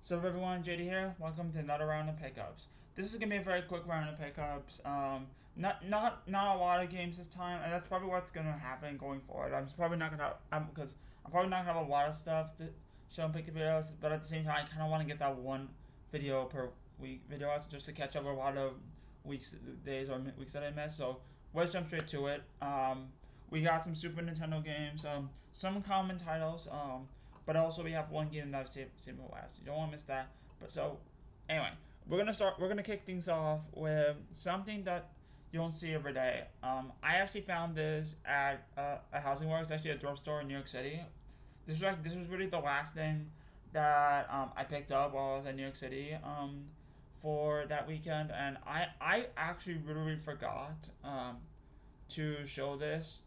Sup everyone, JD here. Welcome to another round of pickups. This is gonna be a very quick round of pickups. Not a lot of games this time, and that's probably what's gonna happen going forward. I'm just probably not gonna because I'm probably not gonna have a lot of stuff to show and pick videos, but at the same time, I kind of want to get that one video per week video out just to catch up a lot of days or weeks that I missed. So let's jump straight to it. We got some Super Nintendo games, some common titles, but also we have one game that I've saved for last. You don't want to miss that. But so, anyway, we're gonna kick things off with something that you don't see every day. I actually found this at a Housing Works, actually a drugstore in New York City. This was really the last thing that I picked up while I was in New York City for that weekend, and I actually really forgot to show this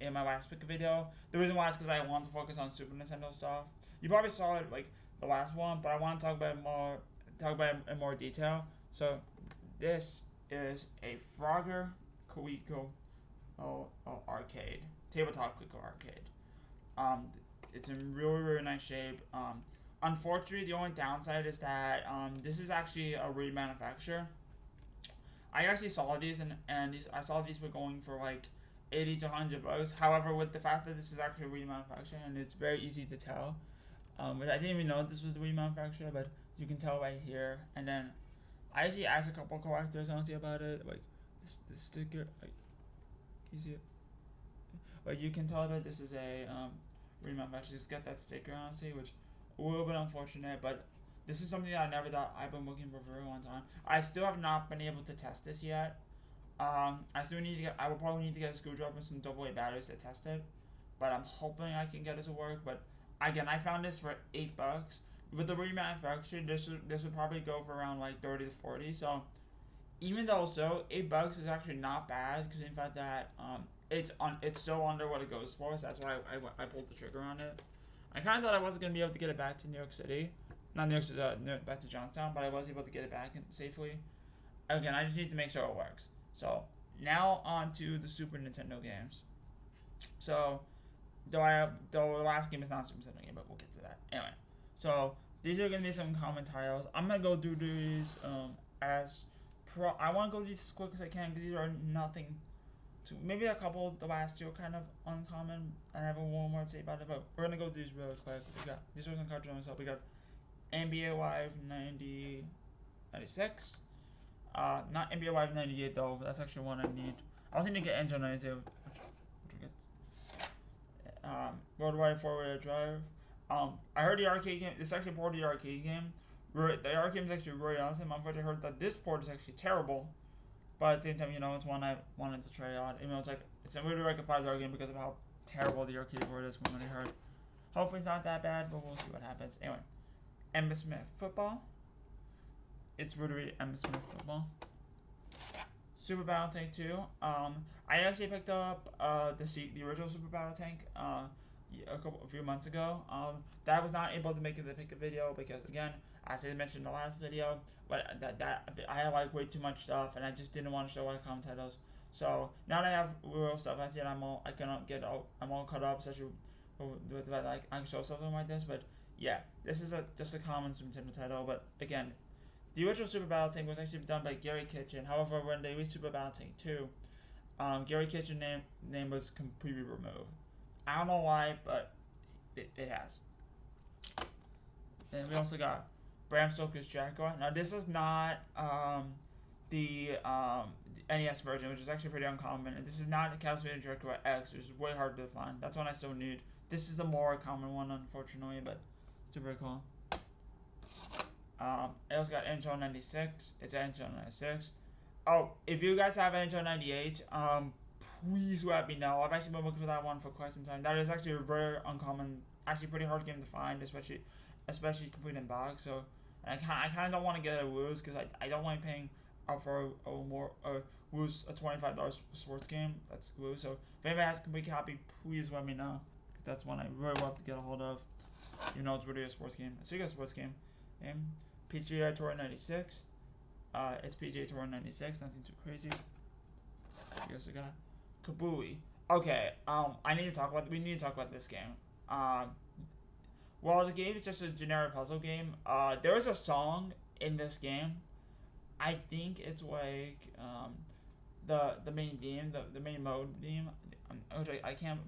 in my last pick video. The reason why is because I want to focus on Super Nintendo stuff. You probably saw it like the last one, but I want to talk about it in more detail. So this is a Frogger Coleco arcade, tabletop Coleco arcade. Um, it's in really nice shape. Unfortunately, the only downside is that this is actually a remanufacture. I actually saw these I saw these were going for like 80 to $100. However, with the fact that this is actually remanufactured and it's very easy to tell, but I didn't even know this was the remanufacturer, but you can tell right here. And then I actually asked a couple collectors honestly about it, like this sticker, like you see it, but you can tell that this is a remanufacturer. Just get that sticker honestly, which a little bit unfortunate, but this is something that I never thought I've been looking for a very long time. I still have not been able to test this yet. I will probably need to get a screwdriver and some AA batteries to test it. But I'm hoping I can get it to work. But again, I found this for $8. With the remanufactured, this would probably go for around like 30 to 40. So even though so $8 is actually not bad because in fact that it's so under what it goes for. So that's why I pulled the trigger on it. I kind of thought I wasn't gonna be able to get it back to New York City, not New York City, back to Johnstown, but I was able to get it back safely. Again, I just need to make sure it works. So now on to the Super Nintendo games. So though the last game is not a Super Nintendo game, but we'll get to that anyway. So these are gonna be some common titles. I'm gonna go through these I want to go these as quick as I can because these are nothing. Maybe a couple of the last two are kind of uncommon, and I have one more to say about it, but we're gonna go through these really quick. We got these are some cartoons. So we got NBA Live 96. Not NBA Live 98 though. That's actually one I need. I also need to get Engine 92. World Wide 4-Wheel Drive. I heard the arcade game. This is actually part of the arcade game. The arcade game is actually really awesome. Unfortunately, I heard that this port is actually terrible. But at the same time, it's one I wanted to try out. It's really like a $5 game because of how terrible the arcade board is from what I heard. Hopefully it's not that bad, but we'll see what happens. Anyway, Emmitt Smith Football. It's really Emmitt Smith Football. Super Battle Tank 2. I actually picked up the original Super Battle Tank a few months ago. That was not able to make it the pick a video because again, as I mentioned in the last video, but that I had like way too much stuff and I just didn't want to show a lot of common titles. So now that I have real stuff, I'm all cut up, especially with like I can show something like this. But yeah, this is just a common Nintendo title. But again, the original Super Battle Tank was actually done by Gary Kitchen. However, when they released Super Battle Tank 2, Gary Kitchen's name was completely removed. I don't know why, but it has. And we also got Bram Stoker's Dracula. Now this is not the NES version, which is actually pretty uncommon. And this is not Castlevania Dracula X, which is way harder to find. That's one I still need. This is the more common one, unfortunately, but it's very cool. I also got NHL 96. It's NHL 96. Oh, if you guys have NHL 98, please let me know. I've actually been looking for that one for quite some time. That is actually a very uncommon, actually pretty hard game to find, especially complete in box. So I kind of don't want to get a lose because I don't want paying up for lose a $25 sports game. That's lose. So if anybody has a complete copy, please let me know. That's one I really love to get a hold of. It's really a sports game. So you got a sports game. PGA Tour 96. It's PGA Tour 96. Nothing too crazy. You also got Kabooie. Okay. We need to talk about this game. Well, the game is just a generic puzzle game. There is a song in this game. I think it's like the main theme, the main mode theme. Which I can't.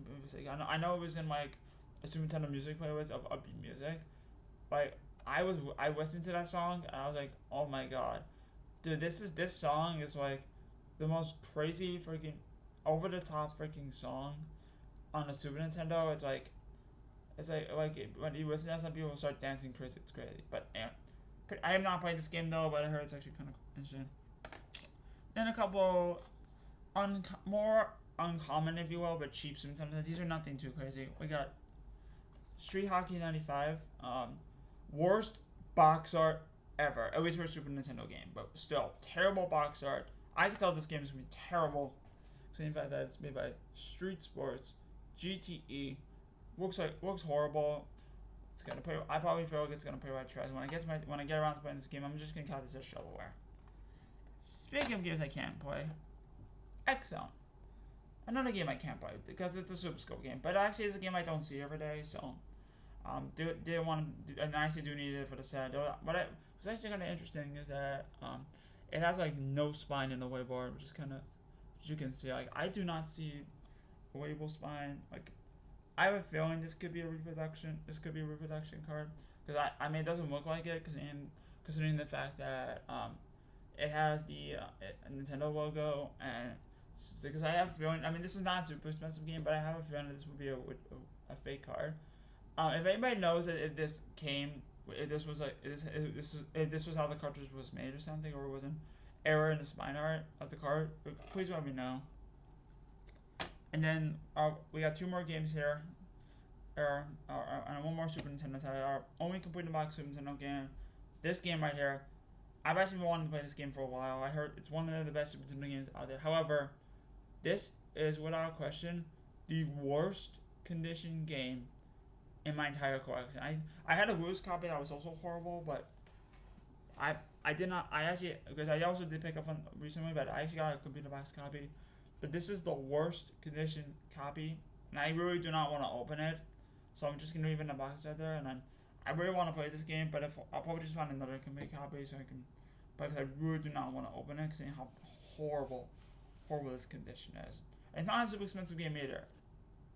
I know it was in like a Super Nintendo music playlist of upbeat music. Like I listened to that song and I was like, oh my god, dude, this song is like the most crazy freaking over the top freaking song on the Super Nintendo. When you listen to that, some people start dancing crazy. It's crazy. But yeah, I have not played this game though, but I heard it's actually kind of interesting. Then a couple more uncommon, if you will, but cheap Super Nintendo. These are nothing too crazy. We got Street Hockey '95. Worst box art ever. At least for a Super Nintendo game, but still terrible box art. I can tell this game is gonna be terrible. Considering the fact that it's made by Street Sports, GTE. Looks horrible. It's gonna play. I probably feel like it's gonna play right trash. When I get around to playing this game, I'm just gonna count this as shovelware. Speaking of games I can't play, X Zone. Another game I can't play because it's a Super Scope game, but actually it's a game I don't see every day. So, did want to, and I actually do need it for the set. But what's actually kind of interesting is that it has like no spine in the wayboard, which is kind of, as you can see, like I do not see a wayable spine. Like I have a feeling this could be a reproduction. This could be a reproduction card because I mean it doesn't look like it considering the fact that it has the Nintendo logo and because I have a feeling. I mean this is not a super expensive game, but I have a feeling that this would be a fake card. If anybody knows that if this was how the cartridge was made or something, or it was an error in the spine art of the card, please let me know. And then we got two more games here. And one more Super Nintendo title. Our only complete in box Super Nintendo game. This game right here. I've actually been wanting to play this game for a while. I heard it's one of the best Super Nintendo games out there. However, this is without question the worst condition game in my entire collection. I had a loose copy that was also horrible, but I did not. I actually because I also did pick up one recently, but I actually got a computer box copy. But this is the worst condition copy, and I really do not want to open it. So I'm just gonna leave it in the box right there, and I really want to play this game, but if I'll probably just find another complete copy so I can play because I really do not want to open it, seeing how horrible this condition is. And it's not a super expensive game either.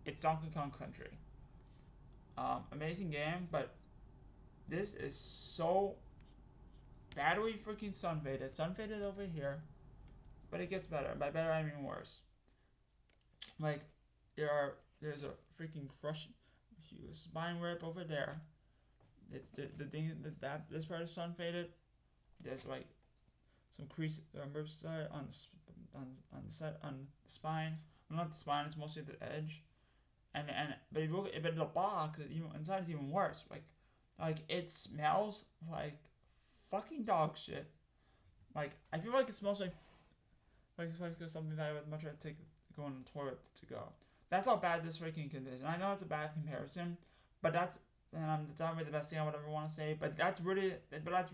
It's Donkey Kong Country. Amazing game, but this is so badly freaking sun faded. Sun faded over here. But it gets better. By better, I mean worse. Like, there's a freaking spine rip over there. The thing that this part is sun faded. There's like some crease rips on the spine. Well, not the spine. It's mostly the edge. But if you look, but the box inside is even worse. Like it smells like fucking dog shit. Like I feel like it smells like something that I would much rather go in the toilet to go. That's how bad this freaking condition. I know it's a bad comparison, but that's not really the best thing I would ever want to say. But that's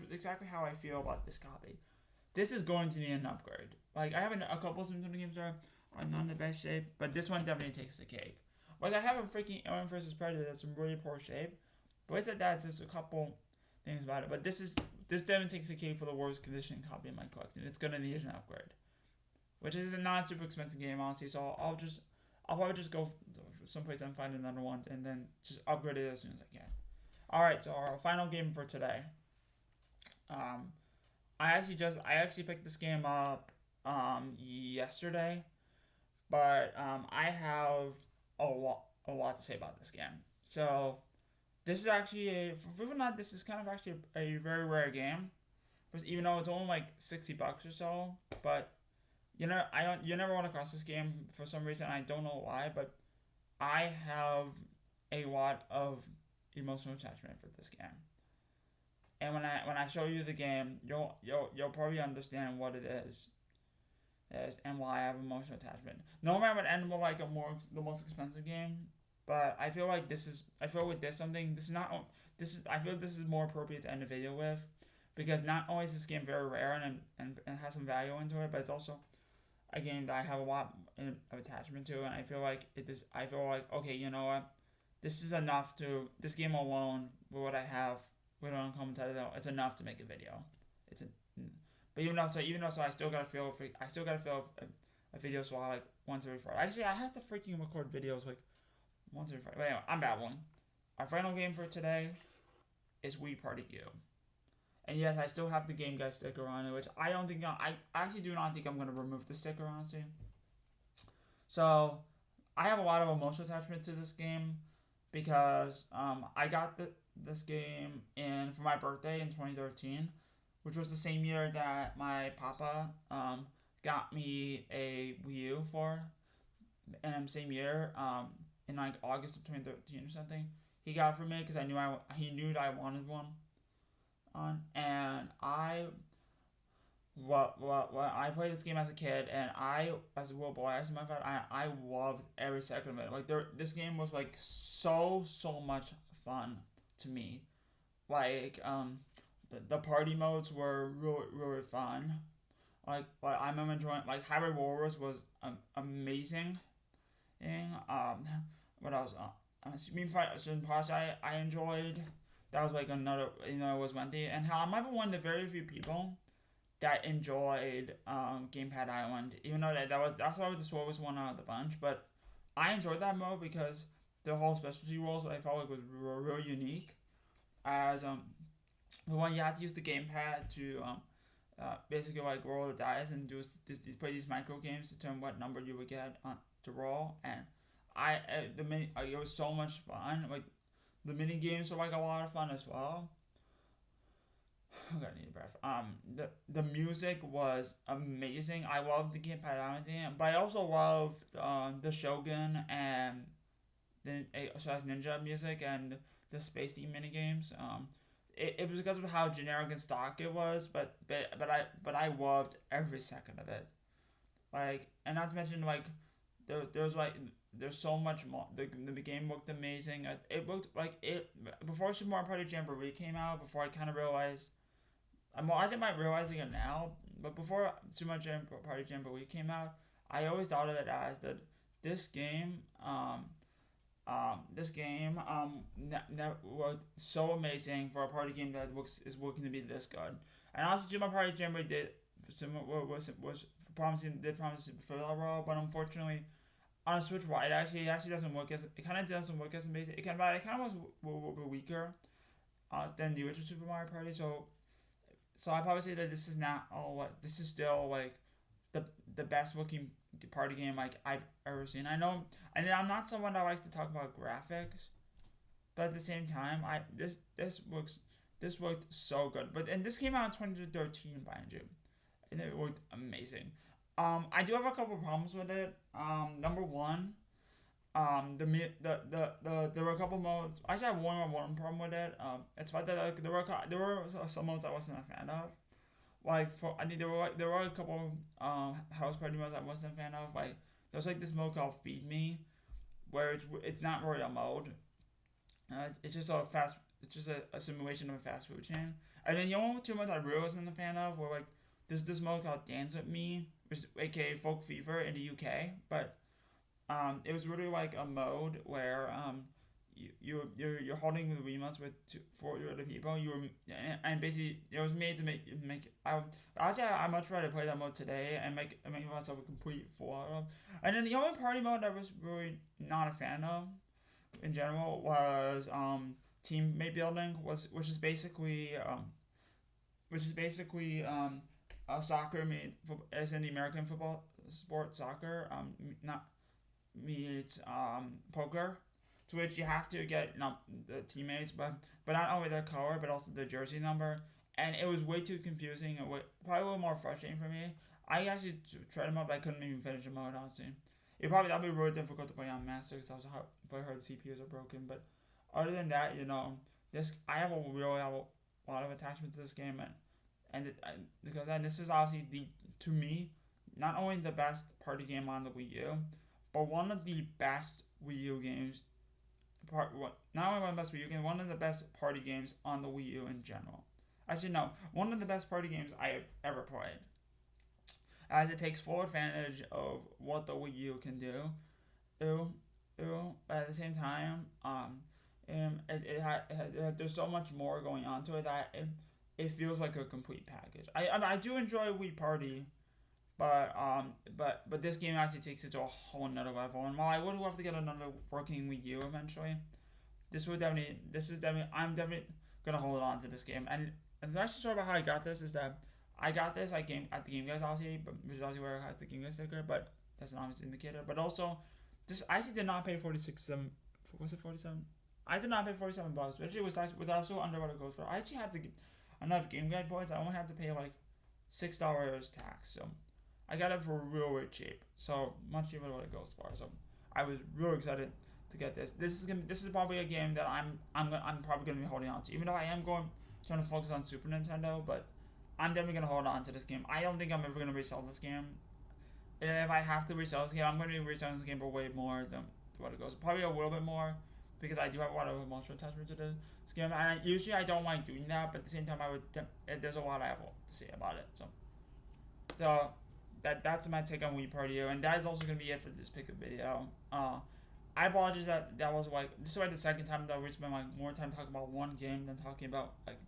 exactly how I feel about this copy. This is going to need an upgrade. Like I have a couple of Nintendo games that are not in the best shape, but this one definitely takes the cake. Like I have a freaking Alien vs Predator that's in really poor shape, but with that, there's a couple things about it. But this definitely takes the cake for the worst condition copy in my collection. It's gonna need an upgrade. Which is a not super expensive game, honestly. So I'll probably just go someplace and find another one, and then just upgrade it as soon as I can. All right, so our final game for today. I actually picked this game up yesterday, but I have a lot to say about this game. So this is actually this is kind of actually a very rare game, even though it's only like $60 or so, but. You never run across this game for some reason. I don't know why, but I have a lot of emotional attachment for this game. And when I show you the game, you'll probably understand what it is and why I have emotional attachment. Normally I would end with like the most expensive game, but I feel like this is more appropriate to end a video with, because not only is this game very rare and has some value into it, but it's also a game that I have a lot of attachment to, and I feel like okay, you know what, this is enough to this game alone with what I have with an uncommon title. It's enough to make a video. It's a, but even though I still gotta feel a video so I like once every Friday. Actually, I have to freaking record videos like once every Friday. But anyway, I'm bad one. Our final game for today is Wii Party U. And yes, I still have the Game Guy sticker on it, which I don't think I actually do not think I'm gonna remove the sticker, honestly. So I have a lot of emotional attachment to this game because I got this game in for my birthday in 2013, which was the same year that my papa got me a Wii U for, and same year in like August of 2013 or something. He got it for me because he knew that I wanted one on, and I played this game as a kid, and as a little boy, as a matter of fact, I loved every second of it. Like this game was like so much fun to me. Like the party modes were really fun. Like I remember enjoying like Hybrid Warriors was amazing. And what else? Stream Fight I enjoyed. That was like another, it was one thing. And how I might be one of the very few people that enjoyed Gamepad Island, even though that's probably the slowest one out of the bunch. But I enjoyed that mode because the whole specialty roles I felt like was really unique. As the one you had to use the gamepad to basically like roll the dice and play these micro games to determine what number you would get to roll. And it was so much fun. Like the mini games were like a lot of fun as well. I'm gonna need a breath. The music was amazing. I loved the Gamepad Island thing, but I also loved the Shogun and the Ninja music and the Space Theme mini games. It was because of how generic and stock it was, but I loved every second of it. Like, and not to mention like there's like there's so much more. The game looked amazing. It looked like it before Super Mario Party Jamboree came out. Before I kind of realized, I think I'm realizing it now, but before Super Mario Party Jamboree came out, I always thought of it as that this game worked so amazing for a party game that is working to be this good. And also, Super Mario Party Jamboree was promising for that role, but unfortunately, on a Switch Lite, it actually doesn't work as it kind of doesn't work as amazing. It kind of was weaker than the original Super Mario Party. So I probably say that this is not this is still like the best looking party game like I've ever seen. I know, and I'm not someone that likes to talk about graphics, but at the same time, this worked so good. And this came out in 2013, mind you, and it worked amazing. I do have a couple problems with it. Number one, there were a couple modes. I actually have one problem with it. It's fact that like, there were some modes I wasn't a fan of. Like I think there were a couple house party modes I wasn't a fan of. Like there's like this mode called Feed Me, where it's not really a mode. It's just a fast. It's just a simulation of a fast food chain. And then the only two modes I really wasn't a fan of were like there's this mode called Dance with Me, which is aka Folk Fever in the UK, but it was really like a mode where you're holding the Wiimotes with four other people. And basically it was made to make I much rather play that mode today and make myself a complete full out of. And then the only party mode I was really not a fan of in general was teammate building, which is basically soccer made as in the American football sport soccer. Not meets poker, to which you have to get the teammates, but not only their color but also their jersey number, and it was way too confusing and probably a little more frustrating for me. I actually tried them up, but I couldn't even finish the mode honestly. That'd be really difficult to play on master because if I heard the CPUs are broken. But other than that, I have a lot of attachment to this game, because then this is obviously to me not only the best party game on the Wii U, but one of the best Wii U games. Not only one of the best Wii U games, one of the best party games on the Wii U in general. Actually, no, one of the best party games I have ever played. As it takes full advantage of what the Wii U can do. but at the same time, there's so much more going on to it that it feels like a complete package. I do enjoy Wii Party, but this game actually takes it to a whole nother level. And while I would love to get another working Wii U eventually, this is definitely I'm definitely gonna hold on to this game. And the actual story about how I got this is that I got this at the Game Guys obviously, but which is obviously where I had the Game Guys sticker, but that's an obvious indicator. But also, this I actually did not pay 46 was it 47? I did not pay $47, which was also under what it goes for. I actually had enough Game Guide points. I only had to pay like $6 tax, so I got it for real cheap. So much cheaper than what it goes for. So I was real excited to get this. This is probably a game that I'm probably gonna be holding on to, even though I am trying to focus on Super Nintendo, but I'm definitely gonna hold on to this game. I don't think I'm ever gonna resell this game. And if I have to resell this game, I'm gonna be reselling this game for way more than what it goes. Probably a little bit more because I do have a lot of emotional attachment to this game. And usually I don't like doing that, but at the same time there's a lot I have to say about it. So that's my take on Wii Party, and that is also gonna be it for this pickup video. I apologize that was like this is like the second time that we spent like more time talking about one game than talking about like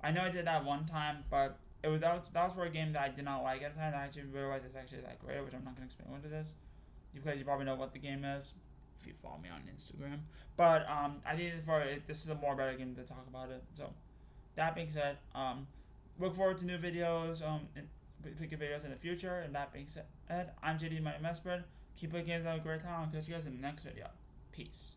I know I did that one time, but that was for a game that I did not like at the time. I actually realized it's actually that great, which I'm not gonna explain what it is, because you probably know what the game is if you follow me on Instagram. But I think this is a more better game to talk about it. So that being said, look forward to new videos, pickup videos in the future. And that being said, I'm JD, my Mespred. Keep playing games, have a great time. I'll catch you guys in the next video. Peace.